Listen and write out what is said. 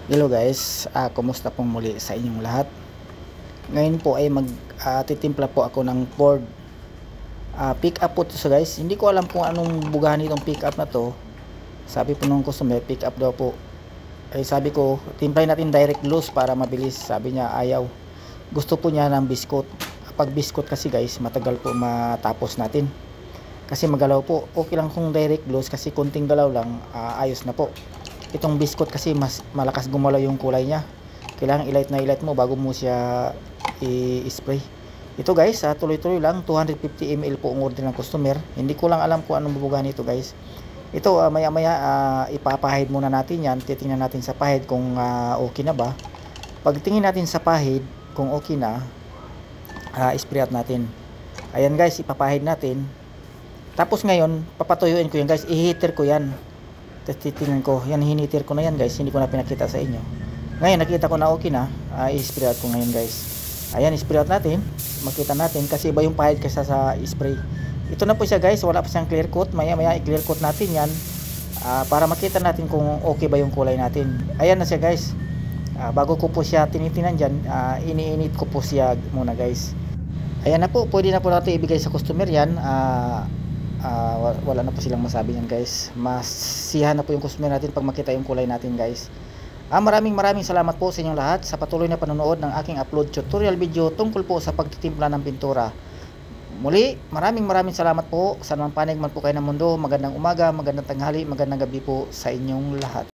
Hello guys, kumusta pong muli sa inyong lahat? Ngayon po ay titimpla po ako ng board. Pick up po to guys. Hindi ko alam kung anong bugahan itong pick up na to. Sabi po nung customer, pick up daw po. Ay sabi ko, timplahin natin direct loose para mabilis. Sabi niya ayaw. Gusto po niya ng biskot. Pag biskot kasi guys, matagal po matapos natin. Kasi magalaw po. Okay lang kung direct loose kasi kunting galaw lang, ayos na po. Itong biscuit kasi mas malakas gumalaw yung kulay niya. Kailangan i-light na i-light mo bago mo siya i-spray. Ito guys, tuloy-tuloy lang. 250 ml po ang order ng customer. Hindi ko lang alam kung anong bubugahan nito guys. Ito maya-maya ipapahid muna natin yan. Titingnan natin sa pahid kung okay na ba. Pagtingin natin sa pahid kung okay na, spray out natin. Ayan guys, ipapahid natin. Tapos ngayon, papatuyuin ko yan guys. I-heater ko yan. Titingnan ko, yan hinitir ko na yan guys, hindi ko na pinakita sa inyo. Ngayon nakita ko na okay na, i-spray out ko ngayon guys. Ayan, spray out natin, makita natin kasi iba yung pahid kaysa sa spray. Ito na po siya guys, wala pa siyang clear coat. Maya maya i-clear coat natin yan, para makita natin kung okay ba yung kulay natin. Ayan na siya guys. Bago ko po siya tinitingnan dyan, iniinit ko po siya muna guys. Ayan na po, pwede na po natin ibigay sa customer yan. Wala na po silang masabi yan guys. Masiyahan na po yung customer natin pag makita yung kulay natin guys. Maraming salamat po sa inyong lahat sa patuloy na panonood ng aking upload tutorial video tungkol po sa pagtitimpla ng pintura. Muli, maraming salamat po. Sa naman panig man po kayo ng mundo. Magandang umaga, magandang tanghali, magandang gabi po sa inyong lahat.